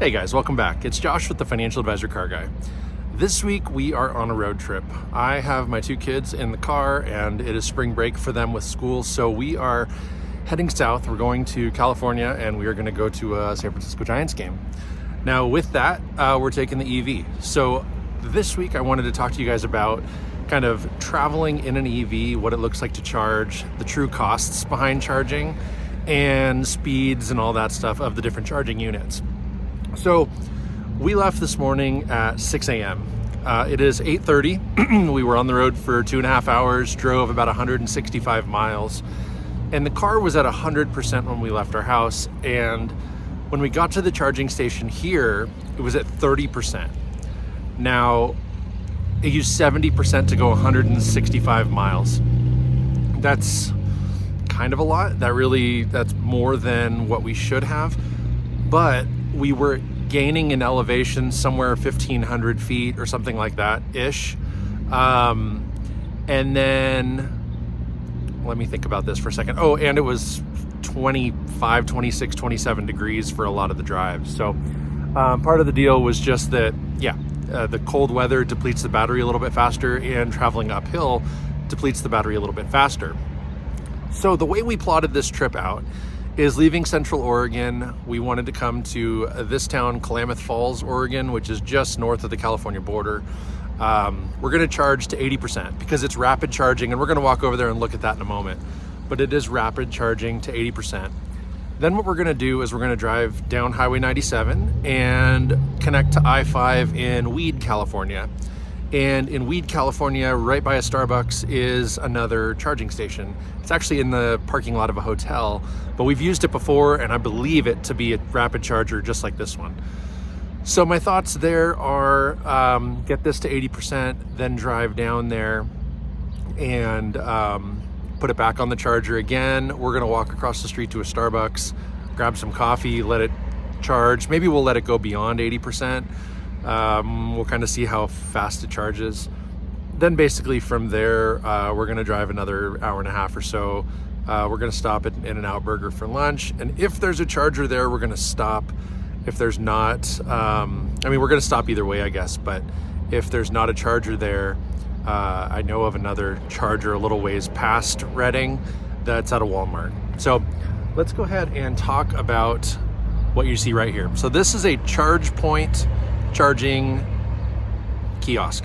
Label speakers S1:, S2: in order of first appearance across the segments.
S1: Hey guys, welcome back. It's Josh with the Financial Advisor Car Guy. This week we are on a road trip. I have my two kids in the car and it is spring break for them with school, so we are heading south. We're going to California and we are going to go to a San Francisco Giants game. Now with that, we're taking the EV. So this week I wanted to talk to you guys about kind of traveling in an EV, what it looks like to charge, the true costs behind charging, and speeds and all that stuff of the different charging units. So we left this morning at 6 a.m. It is 8:30. We were on the road for 2.5 hours, drove about 165 miles, and the car was at 100% when we left our house. And when we got to the charging station here, it was at 30%. Now, it used 70% to go 165 miles. That's kind of a lot. That's more than what we should have. But we were gaining in elevation somewhere 1,500 feet or something like that ish. And then, let me think about this for a second. Oh, and it was 25, 26, 27 degrees for a lot of the drives. So part of the deal was just that, the cold weather depletes the battery a little bit faster, and traveling uphill depletes the battery a little bit faster. So the way we plotted this trip out is leaving Central Oregon. We wanted to come to this town, Klamath Falls, Oregon, which is just north of the California border. We're going to charge to 80% because it's rapid charging, and we're going to walk over there and look at that in a moment. But it is rapid charging to 80%. Then what we're going to do is we're going to drive down Highway 97 and connect to I-5 in Weed, California. And in Weed, California, right by a Starbucks, is another charging station. It's actually in the parking lot of a hotel, but we've used it before, and I believe it to be a rapid charger just like this one. So my thoughts there are get this to 80%, then drive down there and put it back on the charger again. We're gonna walk across the street to a Starbucks, grab some coffee, let it charge. Maybe we'll let it go beyond 80%. We'll kind of see how fast it charges. Then basically from there, we're going to drive another hour and a half or so. We're going to stop at In-N-Out Burger for lunch. And if there's a charger there, we're going to stop. If there's not, we're going to stop either way, I guess. But if there's not a charger there, I know of another charger a little ways past Redding that's at a Walmart. So let's go ahead and talk about what you see right here. So this is a ChargePoint charging kiosk.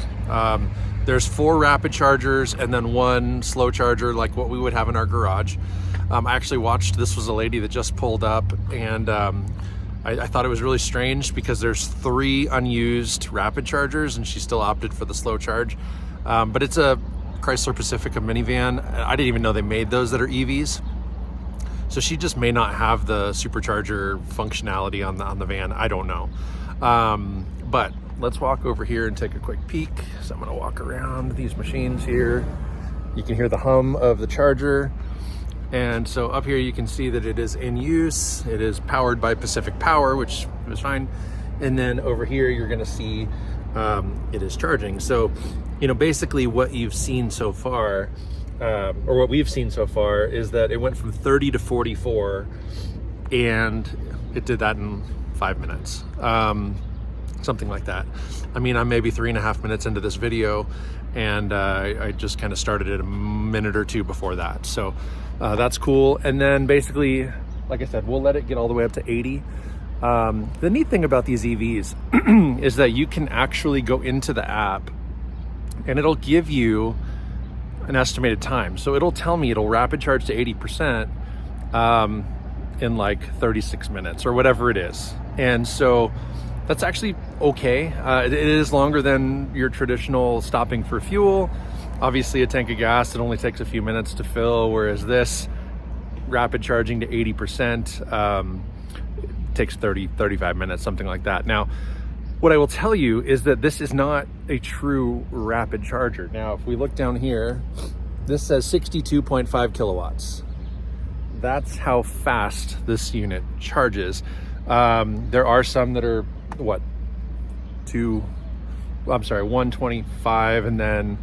S1: There's 4 rapid chargers and then 1 slow charger, like what we would have in our garage. I actually watched, this was a lady that just pulled up, and I thought it was really strange because there's 3 unused rapid chargers and she still opted for the slow charge. But it's a Chrysler Pacifica minivan. I didn't even know they made those that are EVs. So she just may not have the supercharger functionality on the van. I don't know. But let's walk over here and take a quick peek. So I'm gonna walk around these machines here. You can hear the hum of the charger. And so up here you can see that it is in use. It is powered by Pacific Power, which is fine. And then over here you're gonna see it is charging. So, basically what you've seen so far, or what we've seen so far, is that it went from 30 to 44 and it did that in 5 minutes. Something like that. I'm maybe 3.5 minutes into this video, and I just kind of started it a minute or two before that. So that's cool. And then basically, like I said, we'll let it get all the way up to 80. The neat thing about these EVs is that you can actually go into the app and it'll give you an estimated time. So it'll tell me it'll rapid charge to 80% in like 36 minutes or whatever it is. And so that's actually okay. It is longer than your traditional stopping for fuel. Obviously a tank of gas, it only takes a few minutes to fill, whereas this rapid charging to 80% takes 35 minutes, something like that. Now, what I will tell you is that this is not a true rapid charger. Now, if we look down here, this says 62.5 kilowatts. That's how fast this unit charges. There are some that are 125 and then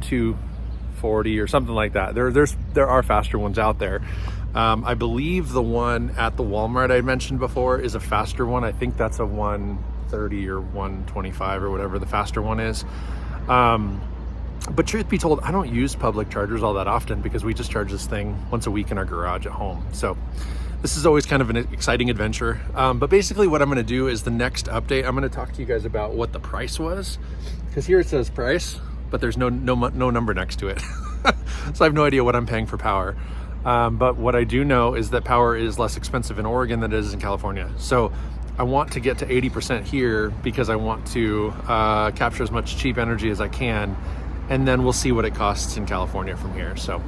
S1: 240 or something like that. There are faster ones out there. I believe the one at the Walmart I mentioned before is a faster one. I think that's a 130 or 125 or whatever the faster one is. But truth be told, I don't use public chargers all that often because we just charge this thing once a week in our garage at home. So this is always kind of an exciting adventure. But basically what I'm going to do is the next update, I'm going to talk to you guys about what the price was, because here it says price, but there's no number next to it. So I have no idea what I'm paying for power. But what I do know is that power is less expensive in Oregon than it is in California. So I want to get to 80% here because I want to capture as much cheap energy as I can. And then we'll see what it costs in California from here. So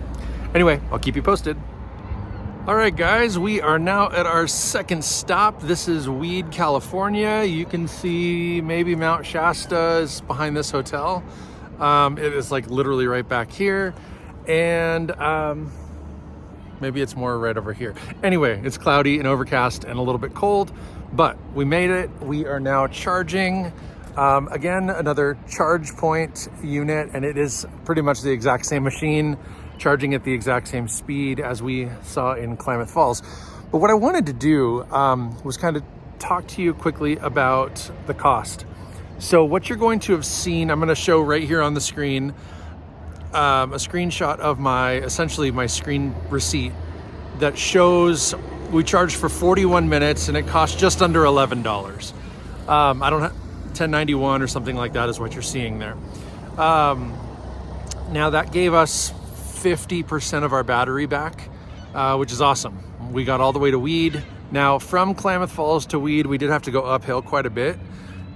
S1: anyway, I'll keep you posted. All right, guys, we are now at our second stop. This is Weed, California. You can see maybe Mount Shasta is behind this hotel. It is like literally right back here. And maybe it's more right over here. Anyway, it's cloudy and overcast and a little bit cold, but we made it. We are now charging. Again, another charge point unit, and it is pretty much the exact same machine, charging at the exact same speed as we saw in Klamath Falls. But what I wanted to do was kind of talk to you quickly about the cost. So what you're going to have seen, I'm going to show right here on the screen, a screenshot of essentially my screen receipt that shows we charged for 41 minutes and it cost just under $11. I don't have 1091 or something like that is what you're seeing there. Now that gave us 50% of our battery back, which is awesome. We got all the way to Weed. Now from Klamath Falls to Weed, we did have to go uphill quite a bit.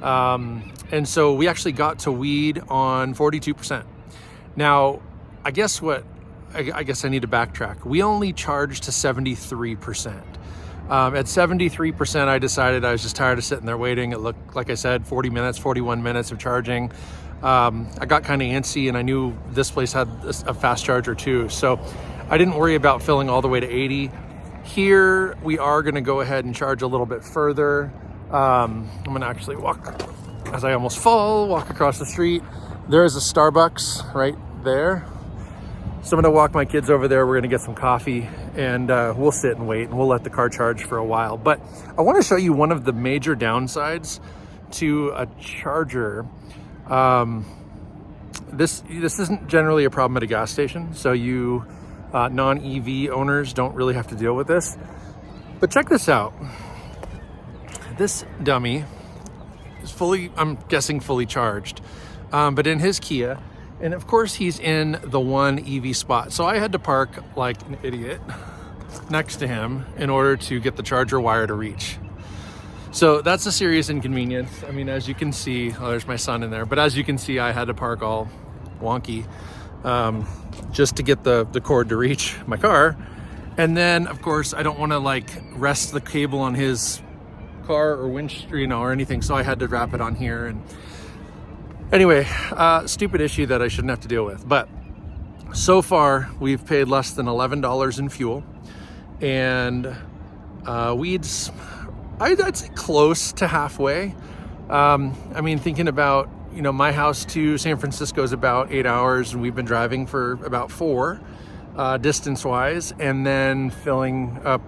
S1: And so we actually got to Weed on 42%. Now, I guess I need to backtrack. We only charged to 73%. At 73%, I decided I was just tired of sitting there waiting. It looked, like I said, 41 minutes of charging. I got kind of antsy and I knew this place had a fast charger too. So I didn't worry about filling all the way to 80. Here, we are gonna go ahead and charge a little bit further. I'm gonna actually walk, as I almost fall, walk across the street. There is a Starbucks right there. So I'm gonna walk my kids over there. We're gonna get some coffee and we'll sit and wait and we'll let the car charge for a while. But I wanna show you one of the major downsides to a charger. This isn't generally a problem at a gas station. So you non-EV owners don't really have to deal with this. But check this out. This dummy is I'm guessing fully charged. But in his Kia, and of course he's in the one EV spot. So I had to park like an idiot next to him in order to get the charger wire to reach. So that's a serious inconvenience. I mean, as you can see, there's my son in there, but as you can see, I had to park all wonky just to get the cord to reach my car. And then of course, I don't want to like rest the cable on his car or winch, or anything. So I had to wrap it on here. And anyway, stupid issue that I shouldn't have to deal with. But so far we've paid less than $11 in fuel, and Weed's, I'd say close to halfway. I mean, thinking about, my house to San Francisco is about 8 hours and we've been driving for about 4 distance wise, and then filling up.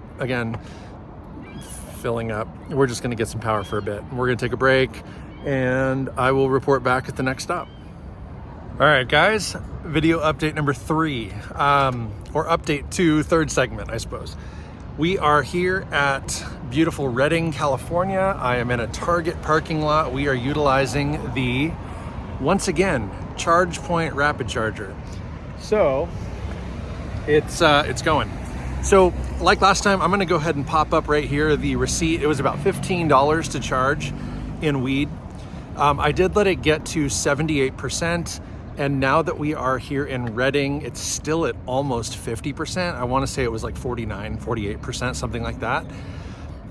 S1: We're just gonna get some power for a bit. We're gonna take a break and I will report back at the next stop. All right, guys, video update number 3, or update 2, third segment, I suppose. We are here at beautiful Redding, California. I am in a Target parking lot. We are utilizing the, once again, ChargePoint rapid charger. So it's going. So like last time, I'm gonna go ahead and pop up right here the receipt. It was about $15 to charge in Weed. I did let it get to 78%. And now that we are here in Redding, it's still at almost 50%. I wanna say it was like 49, 48%, something like that.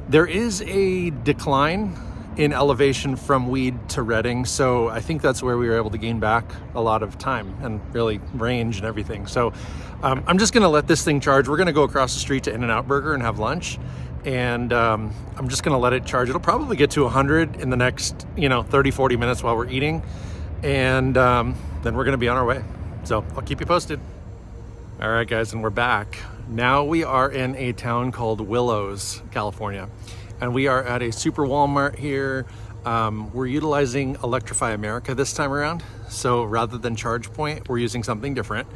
S1: There is a decline in elevation from Weed to Redding. So I think that's where we were able to gain back a lot of time and really range and everything. So I'm just gonna let this thing charge. We're gonna go across the street to In-N-Out Burger and have lunch. And I'm just gonna let it charge. It'll probably get to 100 in the next 30, 40 minutes while we're eating. And then we're gonna be on our way. So I'll keep you posted. All All right, guys, and we're back. Now we are in a town called Willows, California, and we are at a super Walmart here. We're utilizing Electrify America this time around. So rather than ChargePoint, we're using something different.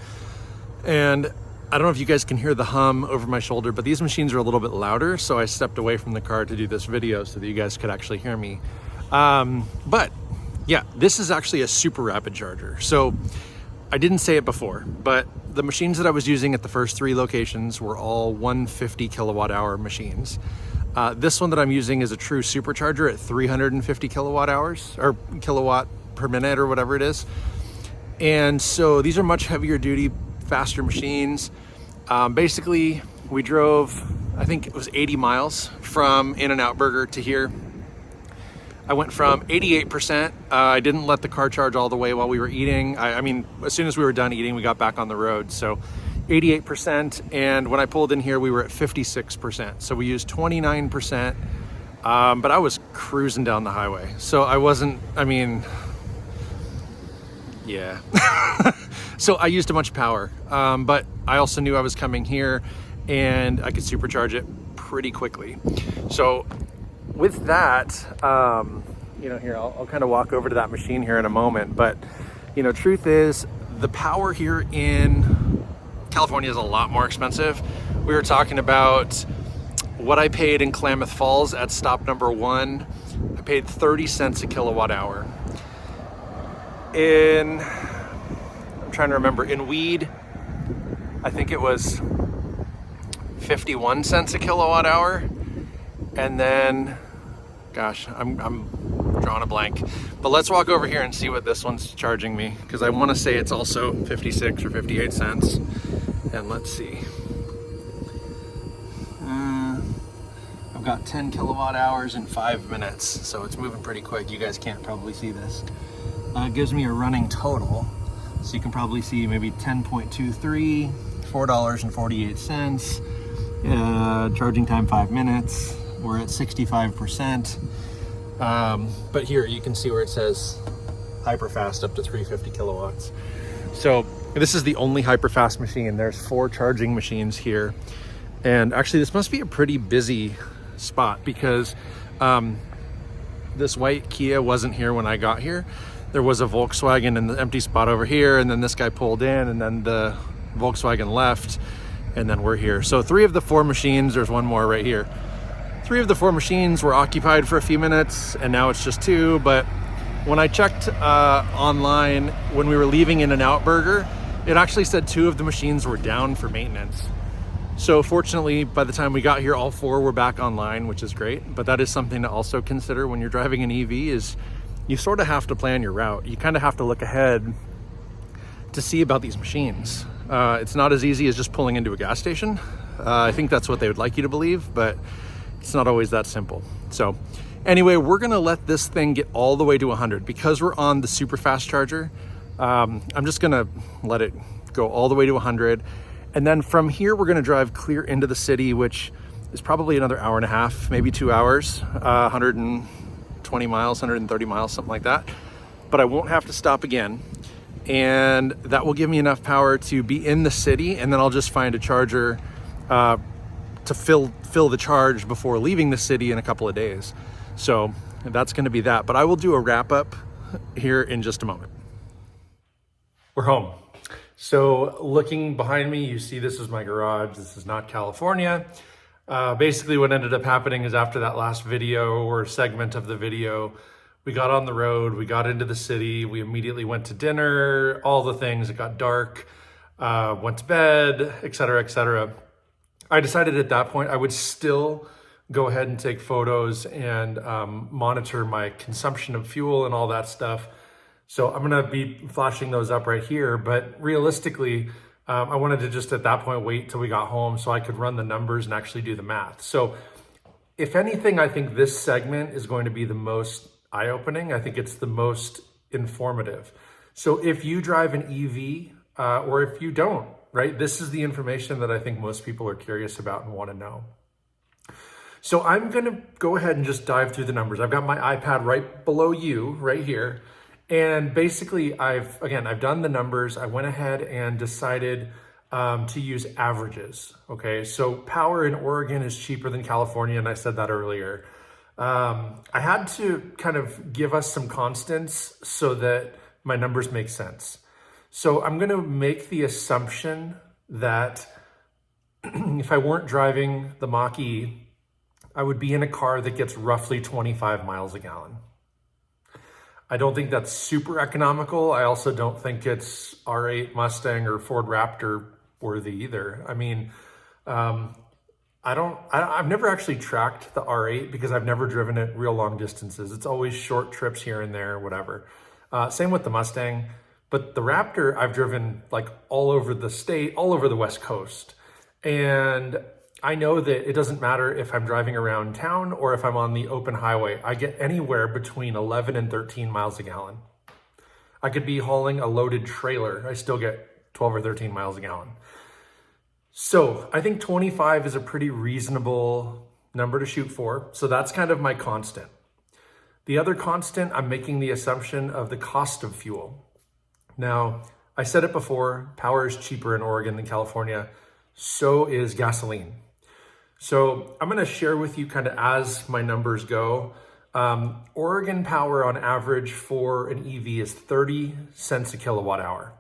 S1: And I don't know if you guys can hear the hum over my shoulder, but these machines are a little bit louder. So I stepped away from the car to do this video so that you guys could actually hear me. But yeah, this is actually a super rapid charger. So I didn't say it before, but the machines that I was using at the first 3 locations were all 150 kilowatt hour machines. This one that I'm using is a true supercharger at 350 kilowatt hours or kilowatt per minute or whatever it is. And so these are much heavier duty, faster machines. Basically, we drove, I think it was 80 miles from In-N-Out Burger to here. I went from 88%. I didn't let the car charge all the way while we were eating. I mean, as soon as we were done eating, we got back on the road. So 88%. And when I pulled in here, we were at 56%. So we used 29%. But I was cruising down the highway. So I wasn't, I mean, yeah. So I used a bunch of power. But I also knew I was coming here and I could supercharge it pretty quickly. So with that, you know, here, I'll kind of walk over to that machine here in a moment, but, you know, truth is the power here in California is a lot more expensive. We were talking about what I paid in Klamath Falls at stop number 1. I paid 30 cents a kilowatt hour. I'm trying to remember, in Weed, I think it was 51 cents a kilowatt hour. And then, gosh, I'm drawing a blank. But let's walk over here and see what this one's charging me, because I want to say it's also 56 or 58 cents. And let's see. I've got 10 kilowatt hours in 5 minutes, so it's moving pretty quick. You guys can't probably see this. It gives me a running total, so you can probably see maybe 10.23, $4.48. Charging time 5 minutes. We're at 65%. But here you can see where it says hyperfast up to 350 kilowatts. So this is the only hyperfast machine. There's 4 charging machines here. And actually this must be a pretty busy spot because this white Kia wasn't here when I got here. There was a Volkswagen in the empty spot over here, and then this guy pulled in, and then the Volkswagen left, and then we're here. So 3 of the 4 machines, there's one more right here. 3 of the 4 machines were occupied for a few minutes, and now it's just 2. But when I checked online, when we were leaving In-N-Out Burger, it actually said 2 of the machines were down for maintenance. So fortunately, by the time we got here, all 4 were back online, which is great. But that is something to also consider when you're driving an EV, is you sort of have to plan your route. You kind of have to look ahead to see about these machines. It's not as easy as just pulling into a gas station. I think that's what they would like you to believe, but it's not always that simple. So anyway, we're gonna let this thing get all the way to 100 because we're on the super fast charger. I'm just gonna let it go all the way to 100. And then from here, we're gonna drive clear into the city, which is probably another hour and a half, maybe 2 hours, 120 miles, 130 miles, something like that. But I won't have to stop again. And that will give me enough power to be in the city, and then I'll just find a charger to fill the charge before leaving the city in a couple of days. So that's going to be that. But I will do a wrap up here in just a moment. We're home. So looking behind me, you see this is my garage. This is not California. Basically what ended up happening is after that last video or segment of the video, we got on the road, we got into the city, we immediately went to dinner, all the things. It got dark, went to bed, et cetera, et cetera. I decided at that point I would still go ahead and take photos and monitor my consumption of fuel and all that stuff. So I'm gonna be flashing those up right here, but realistically, I wanted to just at that point wait till we got home so I could run the numbers and actually do the math. So if anything, I think this segment is going to be the most eye-opening. I think it's the most informative. So if you drive an EV or if you don't, right, this is the information that I think most people are curious about and want to know. So I'm going to go ahead and just dive through the numbers. I've got my iPad right below you right here. And basically I've done the numbers. I went ahead and decided to use averages. Okay, so power in Oregon is cheaper than California, and I said that earlier. I had to kind of give us some constants so that my numbers make sense. So I'm going to make the assumption that if I weren't driving the Mach-E, I would be in a car that gets roughly 25 miles a gallon. I don't think that's super economical. I also don't think it's R8 Mustang or Ford Raptor worthy either. I mean, I've never actually tracked the R8 because I've never driven it real long distances. It's always short trips here and there, whatever. Same with the Mustang, but the Raptor I've driven like all over the state, all over the West Coast. And I know that it doesn't matter if I'm driving around town or if I'm on the open highway. I get anywhere between 11 and 13 miles a gallon. I could be hauling a loaded trailer. I still get 12 or 13 miles a gallon. So I think 25 is a pretty reasonable number to shoot for. So that's kind of my constant. The other constant, I'm making the assumption of the cost of fuel. Now, I said it before, power is cheaper in Oregon than California. So is gasoline. So I'm going to share with you kind of as my numbers go. Oregon power on average for an EV is 30 cents a kilowatt hour.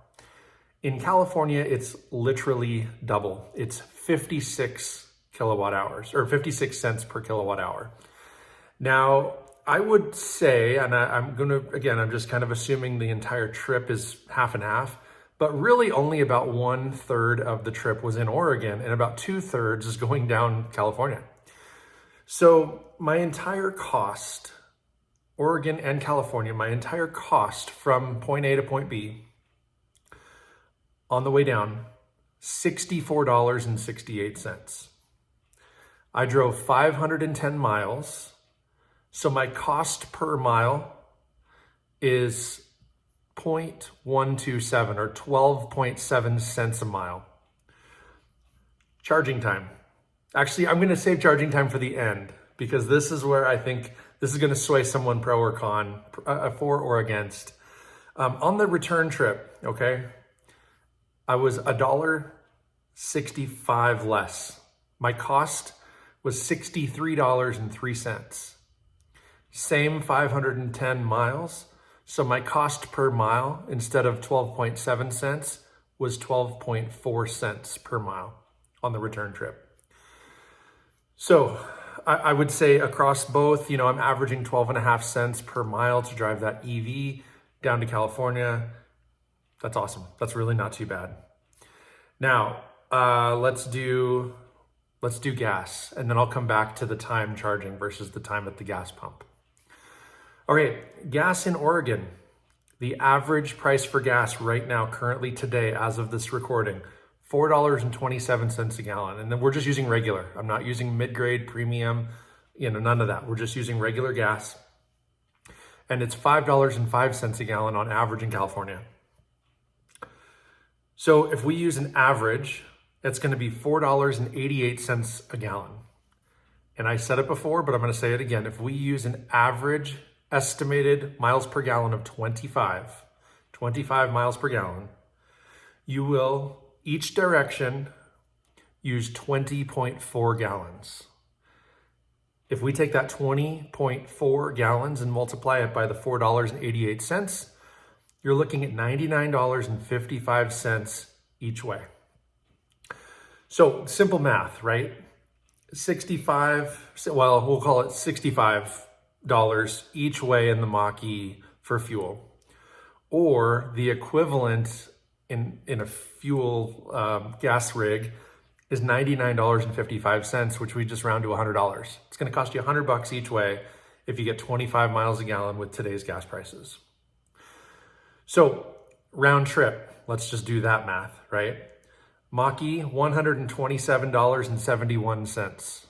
S1: In California, it's literally double. It's 56 kilowatt hours or 56 cents per kilowatt hour. Now, I would say, and I'm just kind of assuming the entire trip is half and half, but really only about 1/3 of the trip was in Oregon and about 2/3 is going down California. So my entire cost, Oregon and California, my entire cost from point A to point B on the way down, $64.68. I drove 510 miles. So my cost per mile is 0.127 or 12.7 cents a mile. Charging time. Actually, I'm going to save charging time for the end because this is where I think this is going to sway someone pro or con, for or against. On the return trip, okay, I was $1.65 less. My cost was $63.03. Same 510 miles. So my cost per mile, instead of 12.7 cents, was 12.4 cents per mile on the return trip. So I would say across both, I'm averaging 12.5 cents per mile to drive that EV down to California. That's awesome. That's really not too bad. Now, let's do gas, and then I'll come back to the time charging versus the time at the gas pump. All right, gas in Oregon. The average price for gas right now, currently today, as of this recording, $4.27 a gallon. And then we're just using regular. I'm not using mid-grade, premium, none of that. We're just using regular gas. And it's $5.05 a gallon on average in California. So if we use an average, it's going to be $4.88 a gallon. And I said it before, but I'm going to say it again. If we use an average estimated miles per gallon of 25 miles per gallon, you will each direction use 20.4 gallons. If we take that 20.4 gallons and multiply it by the $4.88, you're looking at $99.55 each way. So simple math, right? We'll call it $65 each way in the Mach-E for fuel, or the equivalent in a fuel gas rig is $99.55, which we just round to $100. It's going to cost you $100 each way if you get 25 miles a gallon with today's gas prices. So round trip, let's just do that math, right? Mach-E, $127.71.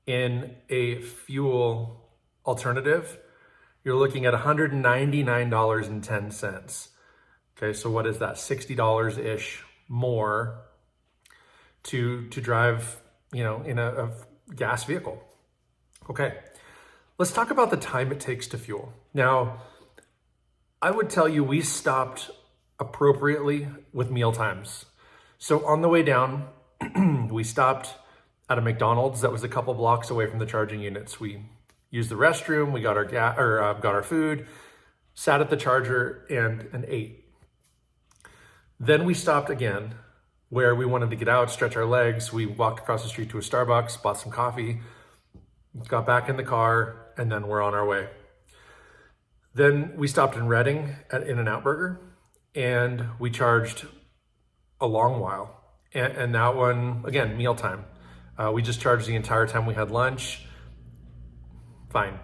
S1: In a fuel alternative, you're looking at $199.10. Okay, so what is that? $60-ish more to drive, in a gas vehicle. Okay, let's talk about the time it takes to fuel. Now, I would tell you we stopped appropriately with meal times. So on the way down, we stopped at a McDonald's that was a couple blocks away from the charging units. We used the restroom, we got our got our food, sat at the charger and ate. Then we stopped again where we wanted to get out, stretch our legs. We walked across the street to a Starbucks, bought some coffee, got back in the car, and then we're on our way. Then we stopped in Reading at In-N-Out Burger, and we charged a long while. And that one, again, mealtime. We just charged the entire time we had lunch. Fine.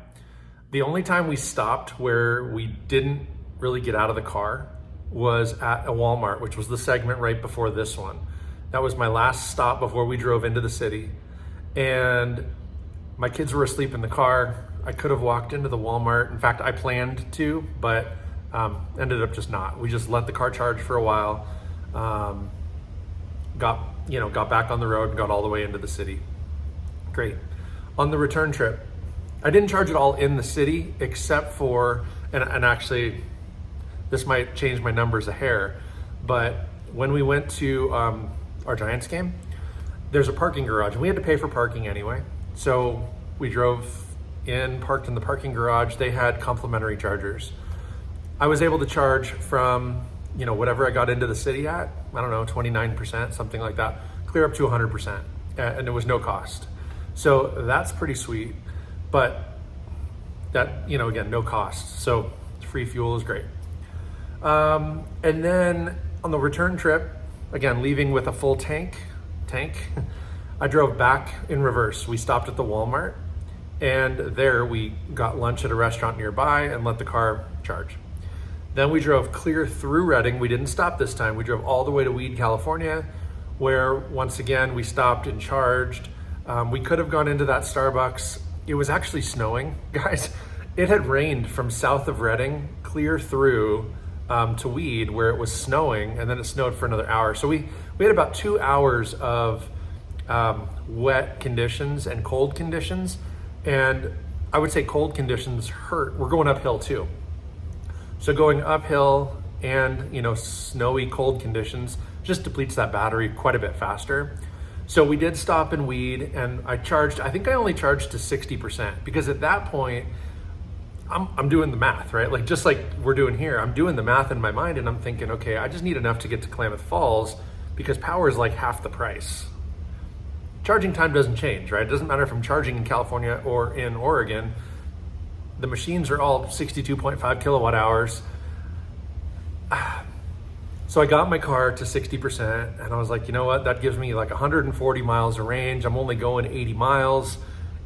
S1: The only time we stopped where we didn't really get out of the car was at a Walmart, which was the segment right before this one. That was my last stop before we drove into the city. And my kids were asleep in the car. I could have walked into the Walmart. In fact, I planned to, but ended up just not. We just let the car charge for a while. Got back on the road and got all the way into the city. Great. On the return trip, I didn't charge it all in the city except for, and actually this might change my numbers a hair, but when we went to our Giants game, there's a parking garage and we had to pay for parking anyway. So we drove in, parked in the parking garage. They had complimentary chargers. I was able to charge from, whatever I got into the city at, I don't know, 29%, something like that, clear up to 100%, and it was no cost. So that's pretty sweet, but that, again, no cost. So free fuel is great. And then on the return trip, again, leaving with a full tank, I drove back in reverse. We stopped at the Walmart, and there we got lunch at a restaurant nearby and let the car charge. Then we drove clear through Reading. We didn't stop this time. We drove all the way to Weed, California, where once again, we stopped and charged. We could have gone into that Starbucks. It was actually snowing, guys. It had rained from south of Reading clear through to Weed, where it was snowing, and then it snowed for another hour. So we had about 2 hours of wet conditions and cold conditions. And I would say cold conditions hurt. We're going uphill too. So going uphill and, snowy, cold conditions just depletes that battery quite a bit faster. So we did stop in Weed, and I think I only charged to 60%, because at that point, I'm doing the math, right? Like, just like we're doing here, I'm doing the math in my mind, and I'm thinking, okay, I just need enough to get to Klamath Falls because power is like half the price. Charging time doesn't change, right? It doesn't matter if I'm charging in California or in Oregon. The machines are all 62.5 kilowatt hours. So I got my car to 60%, and I was like, you know what? That gives me like 140 miles of range. I'm only going 80 miles.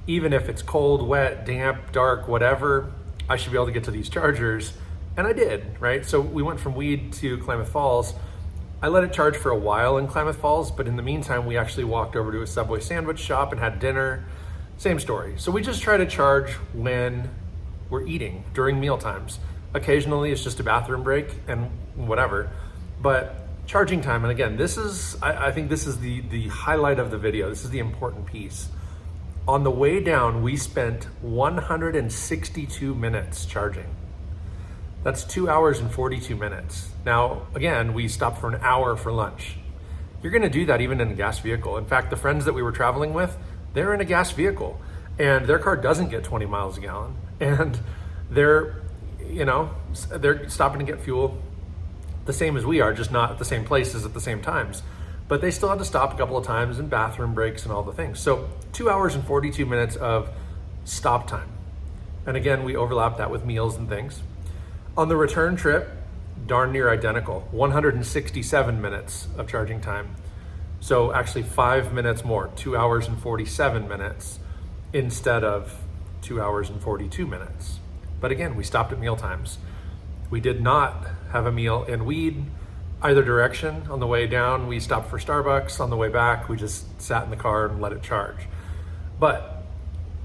S1: Even if it's cold, wet, damp, dark, whatever, I should be able to get to these chargers. And I did, right? So we went from Weed to Klamath Falls. I let it charge for a while in Klamath Falls, but in the meantime, we actually walked over to a Subway sandwich shop and had dinner. Same story. So we just try to charge when we're eating during meal times. Occasionally it's just a bathroom break and whatever, but charging time. And again, I think this is the highlight of the video. This is the important piece. On the way down, we spent 162 minutes charging. That's 2 hours and 42 minutes. Now, again, we stopped for an hour for lunch. You're gonna do that even in a gas vehicle. In fact, the friends that we were traveling with, they're in a gas vehicle and their car doesn't get 20 miles a gallon. And they're stopping to get fuel the same as we are, just not at the same places at the same times. But they still had to stop a couple of times and bathroom breaks and all the things. So 2 hours and 42 minutes of stop time. And again, we overlap that with meals and things. On the return trip, darn near identical, 167 minutes of charging time. So actually 5 minutes more, 2 hours and 47 minutes instead of 2 hours and 42 minutes. But again, we stopped at meal times. We did not have a meal in Weed either direction. On the way down, we stopped for Starbucks. On the way back, we just sat in the car and let it charge. But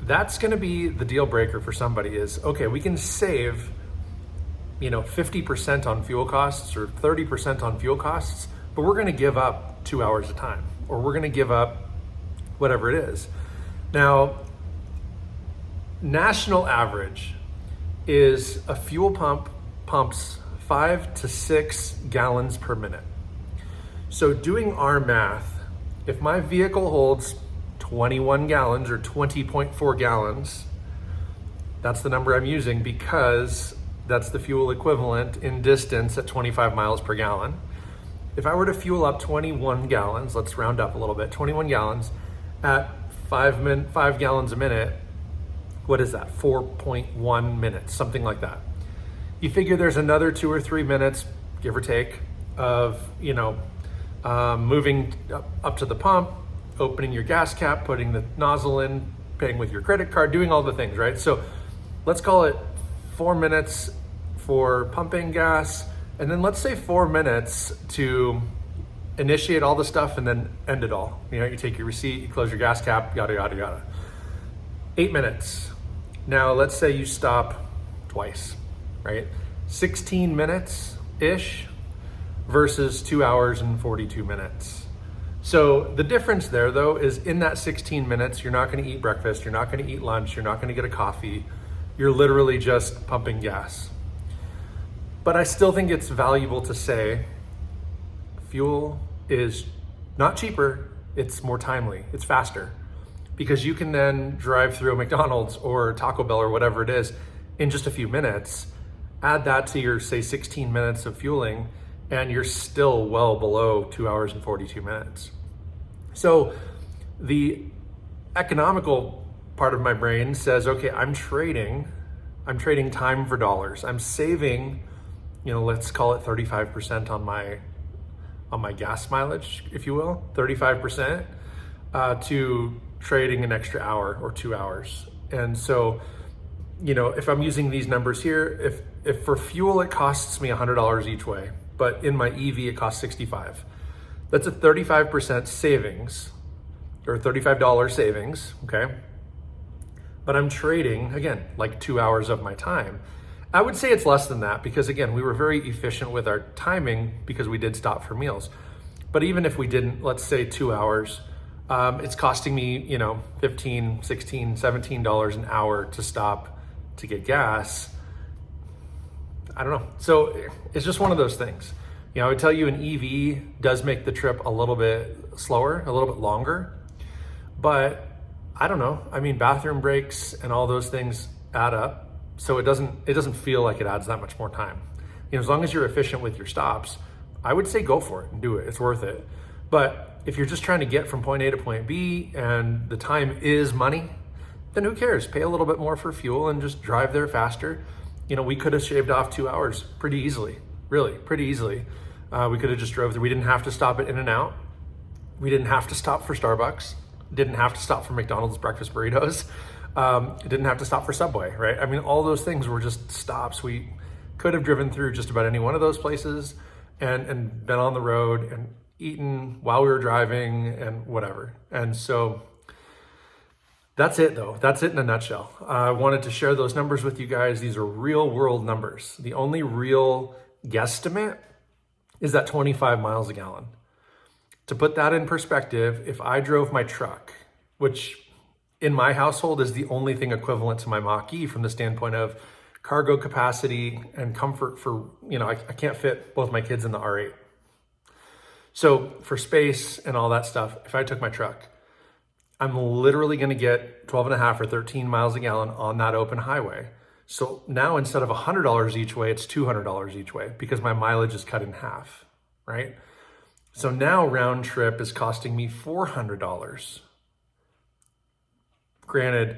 S1: that's gonna be the deal breaker for somebody is, okay, we can save 50% on fuel costs or 30% on fuel costs, but we're gonna give up 2 hours of time, or we're gonna give up whatever it is. Now, national average is a fuel pump pumps 5 to 6 gallons per minute. So doing our math, if my vehicle holds 21 gallons or 20.4 gallons, that's the number I'm using because that's the fuel equivalent in distance at 25 miles per gallon. If I were to fuel up 21 gallons, let's round up a little bit, 21 gallons at 5 gallons a minute, what is that? 4.1 minutes, something like that. You figure there's another 2 or 3 minutes, give or take, of, moving up to the pump, opening your gas cap, putting the nozzle in, paying with your credit card, doing all the things, right? So let's call it 4 minutes for pumping gas, and then let's say 4 minutes to initiate all the stuff and then end it all. You take your receipt, you close your gas cap, yada, yada, yada. 8 minutes. Now let's say you stop twice, right? 16 minutes-ish versus 2 hours and 42 minutes. So the difference there though is in that 16 minutes, you're not gonna eat breakfast, you're not gonna eat lunch, you're not gonna get a coffee, you're literally just pumping gas. But I still think it's valuable to say fuel is not cheaper, it's more timely, it's faster. Because you can then drive through a McDonald's or Taco Bell or whatever it is in just a few minutes, add that to your, say, 16 minutes of fueling, and you're still well below 2 hours and 42 minutes. So the economical part of my brain says, okay, I'm trading time for dollars. I'm saving, let's call it 35% on my gas mileage, if you will, 35% to trading an extra hour or 2 hours. And so, if I'm using these numbers here, if for fuel it costs me $100 each way, but in my EV it costs $65, that's a 35% savings, or $35 savings, okay? But I'm trading, again, like 2 hours of my time. I would say it's less than that because, again, we were very efficient with our timing because we did stop for meals. But even if we didn't, let's say 2 hours, it's costing me, $15, $16, $17 an hour to stop to get gas. I don't know. So it's just one of those things. I would tell you an EV does make the trip a little bit slower, a little bit longer, but I don't know. I mean, bathroom breaks and all those things add up. So it doesn't feel like it adds that much more time. As long as you're efficient with your stops, I would say go for it and do it. It's worth it. But if you're just trying to get from point A to point B and the time is money, then who cares? Pay a little bit more for fuel and just drive there faster. We could have shaved off 2 hours pretty easily, really, pretty easily. We could have just drove there. We didn't have to stop at In-N-Out. We didn't have to stop for Starbucks. Didn't have to stop for McDonald's breakfast burritos. Didn't have to stop for Subway, right? I mean, all those things were just stops. We could have driven through just about any one of those places and been on the road and eaten while we were driving and whatever. And so that's it though. That's it in a nutshell. I wanted to share those numbers with you guys. These are real world numbers. The only real guesstimate is that 25 miles a gallon. To put that in perspective, if I drove my truck, which in my household is the only thing equivalent to my Mach-E from the standpoint of cargo capacity and comfort for, I can't fit both my kids in the R8. So for space and all that stuff, if I took my truck, I'm literally gonna get 12 and a half or 13 miles a gallon on that open highway. So now instead of $100 each way, it's $200 each way because my mileage is cut in half, right? So now round trip is costing me $400. Granted,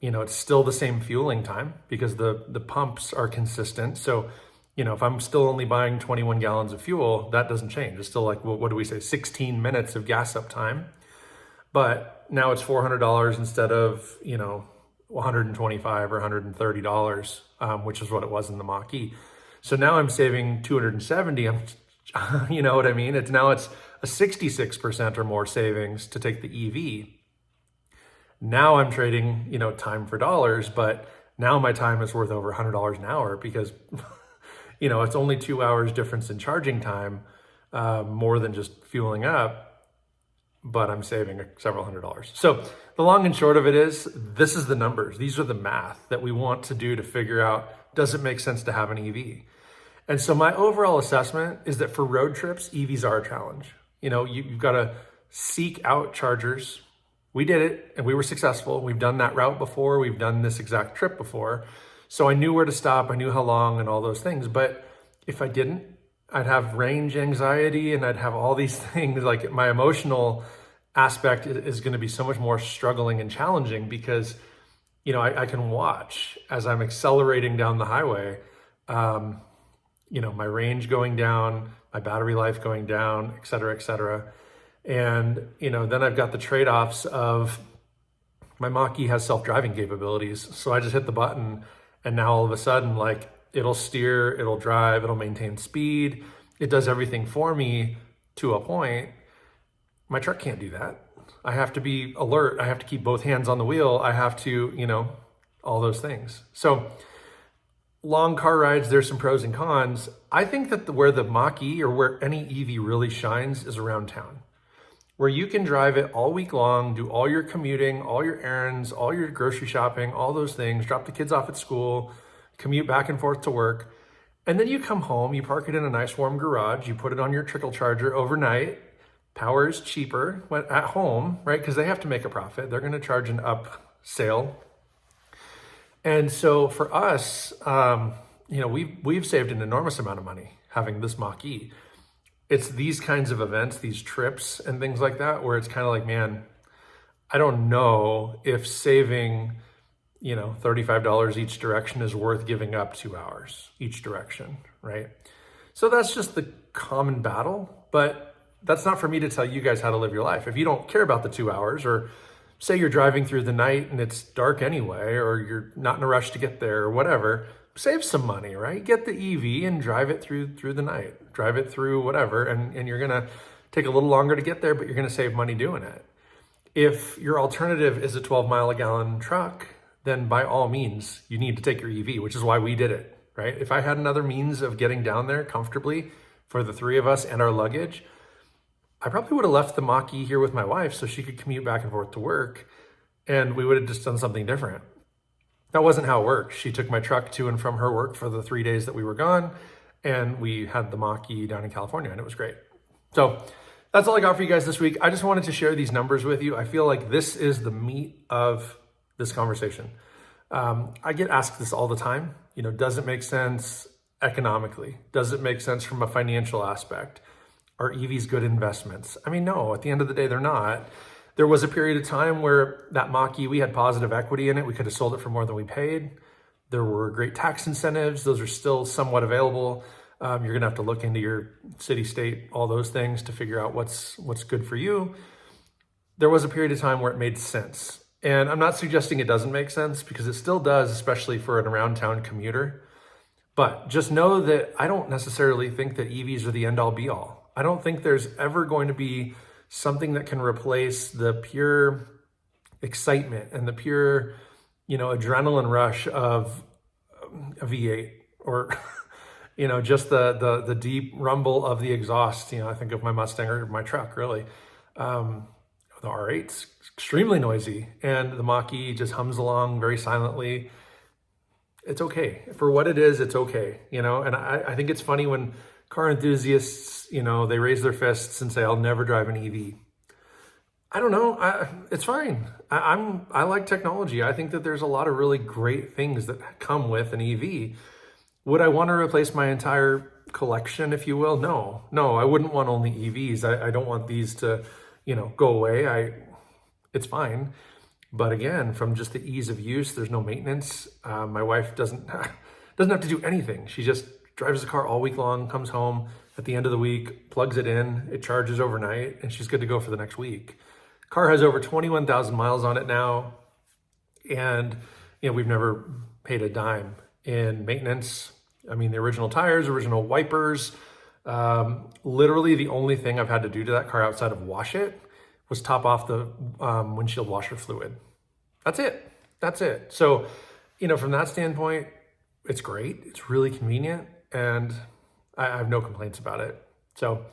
S1: it's still the same fueling time because the pumps are consistent. So, if I'm still only buying 21 gallons of fuel, that doesn't change. It's still like, what do we say, 16 minutes of gas up time. But now it's $400 instead of, $125 or $130, which is what it was in the Mach-E. So now I'm saving $270. You know what I mean? It's a 66% or more savings to take the EV. Now I'm trading, time for dollars, but now my time is worth over $100 an hour because, it's only 2 hours difference in charging time, more than just fueling up, but I'm saving several $100s. So the long and short of it is, this is the numbers. These are the math that we want to do to figure out, does it make sense to have an EV? And so my overall assessment is that for road trips, EVs are a challenge. You've got to seek out chargers. We did it and we were successful. We've done that route before. We've done this exact trip before. So I knew where to stop. I knew how long and all those things. But if I didn't, I'd have range anxiety and I'd have all these things. Like my emotional aspect is going to be so much more struggling and challenging because, I can watch as I'm accelerating down the highway, my range going down, my battery life going down, et cetera, et cetera. And, then I've got the trade-offs of my Mach-E has self-driving capabilities. So I just hit the button and now all of a sudden, like, it'll steer, it'll drive, it'll maintain speed. It does everything for me to a point. My truck can't do that. I have to be alert. I have to keep both hands on the wheel. I have to, all those things. So long car rides, there's some pros and cons. I think that where the Mach-E or where any EV really shines is around town, where you can drive it all week long, do all your commuting, all your errands, all your grocery shopping, all those things, drop the kids off at school, commute back and forth to work. And then you come home, you park it in a nice warm garage, you put it on your trickle charger overnight. Power is cheaper when at home, right? Because they have to make a profit. They're going to charge an up sale. And so for us, we've saved an enormous amount of money having this Mach-E. It's these kinds of events, these trips and things like that, where it's kind of like, man, I don't know if saving, $35 each direction is worth giving up 2 hours each direction, right? So that's just the common battle, but that's not for me to tell you guys how to live your life. If you don't care about the 2 hours, or say you're driving through the night and it's dark anyway, or you're not in a rush to get there or whatever, save some money, right? Get the EV and drive it through the night, drive it through whatever. And you're going to take a little longer to get there, but you're going to save money doing it. If your alternative is a 12 mile a gallon truck, then by all means, you need to take your EV, which is why we did it, right? If I had another means of getting down there comfortably for the three of us and our luggage, I probably would have left the Mach-E here with my wife so she could commute back and forth to work, and we would have just done something different. That wasn't how it worked. She took my truck to and from her work for the 3 days that we were gone, and we had the Mach-E down in California, and it was great. So that's all I got for you guys this week. I just wanted to share these numbers with you. I feel like this is the meat of this conversation. I get asked this all the time. Does it make sense economically? Does it make sense from a financial aspect? Are EVs good investments? I mean, no, at the end of the day, they're not. There was a period of time where that Mach-E, we had positive equity in it. We could have sold it for more than we paid. There were great tax incentives. Those are still somewhat available. You're gonna have to look into your city, state, all those things to figure out what's good for you. There was a period of time where it made sense. And I'm not suggesting it doesn't make sense, because it still does, especially for an around town commuter. But just know that I don't necessarily think that EVs are the end all be all. I don't think there's ever going to be something that can replace the pure excitement and the pure, adrenaline rush of a V8, or, just the deep rumble of the exhaust. I think of my Mustang or my truck, really. The R8's extremely noisy, and the Mach-E just hums along very silently. It's okay. For what it is, it's okay, and I think it's funny when car enthusiasts, they raise their fists and say, I'll never drive an EV. I don't know. It's fine. I like technology. I think that there's a lot of really great things that come with an EV. Would I want to replace my entire collection, if you will? No, I wouldn't want only EVs. I don't want these to, go away. It's fine. But again, from just the ease of use, there's no maintenance. My wife doesn't have to do anything. She just drives the car all week long, comes home at the end of the week, plugs it in, it charges overnight, and she's good to go for the next week. Car has over 21,000 miles on it now. And, we've never paid a dime in maintenance. I mean, the original tires, original wipers, literally the only thing I've had to do to that car outside of wash it was top off the windshield washer fluid. That's it. So, from that standpoint, it's great. It's really convenient, and I have no complaints about it. So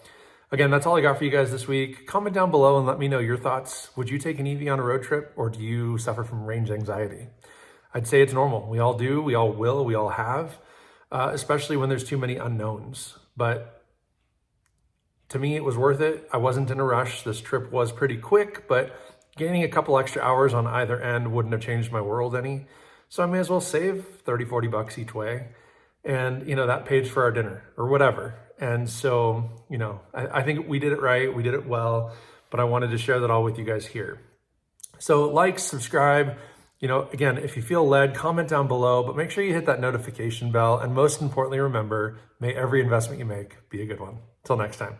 S1: again, that's all I got for you guys this week. Comment down below and let me know your thoughts. Would you take an EV on a road trip, or do you suffer from range anxiety? I'd say it's normal. We all do, we all will, we all have, especially when there's too many unknowns. But to me, it was worth it. I wasn't in a rush. This trip was pretty quick, but gaining a couple extra hours on either end wouldn't have changed my world any. So I may as well save 30, 40 bucks each way. And, that pays for our dinner or whatever. And so, I think we did it right. We did it well, but I wanted to share that all with you guys here. So like, subscribe, again, if you feel led, comment down below, but make sure you hit that notification bell. And most importantly, remember, may every investment you make be a good one. Till next time.